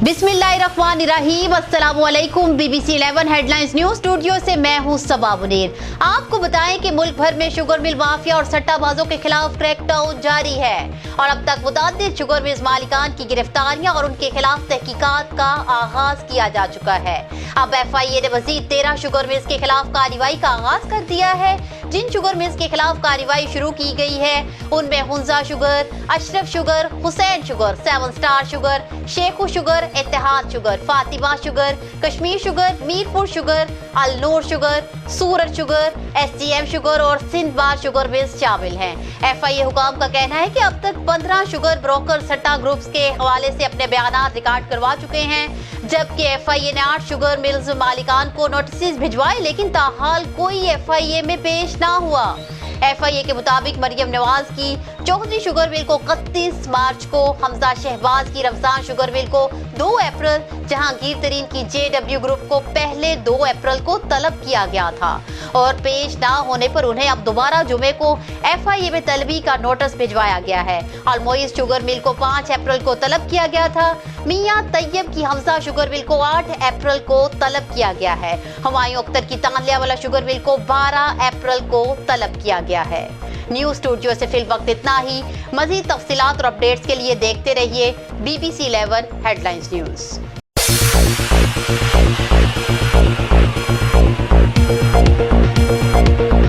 बिस्मिल्लाहिर्रहमानिर्रहीम, अस्सलामुअलैकुम। BBC 11 headlines news studio से मैं हूं सबा मुनीर। आपको बताएं कि मुल्क भर में शुगर मिल माफिया और सट्टाबाजों के खिलाफ क्रैकडाउन जारी है और अब तक मुतअद्दिद शुगर मिल मालिकान की गिरफ्तारियां और उनके खिलाफ तहकीकात का आगाज किया जा चुका है। अब FIA ने मजीद 13 शुगर मिल्स के खिलाफ कार्रवाई का आगाज कर दिया है। जिन शुगर मिल्स के खिलाफ कार्रवाई शुरू की गई है उनमें Hunza sugar, Ashraf sugar, Hussain sugar, 7 star sugar, Shekhu sugar, Ittehad sugar, Fatima sugar, Kashmir sugar, Mirpur sugar, Al Noor sugar, Surat sugar, STM sugar और सिंध बार शुगर मिल्स शामिल हैं। FIA हुकाम का कहना है कि अब तक 15 शुगर ब्रोकर सट्टा ग्रुप्स के हवाले से अपने बयानात रिकॉर्ड करवा चुके हैं, जबकि FIA ने 8 शुगर मिल्स मालिकान को नोटिस भिजवाए, लेकिन ताहाल कोई FIA में पेश ना हुआ। FIA के मुताबिक मरियम नवाज की चौधरी शुगर मिल को 31 मार्च को, हमजा शहबाज की रमजान शुगर मिल को 2 अप्रैल, जहांगीर तरीन की JW ग्रुप को पहले 2 अप्रैल को तलब किया गया था और पेश ना होने पर उन्हें अब दोबारा जुमे को FIA में तलबी का नोटिस भिजवाया गया है। अलमोइज शुगर मिल को 5 अप्रैल को तलब किया गया था। मियां तैयब की हमजा शुगर मिल को 8 अप्रैल को तलब किया गया है। हुमायूं अख्तर की तांलिया वाला शुगर मिल को 12 अप्रैल को तलब किया गया है। न्यूज स्टूडियो से फिल वक्त इतना ही। मजीद तफसीलात और अपडेट्स के लिए देखते रहिए BBC 11 हेडलाइंस न्यूज।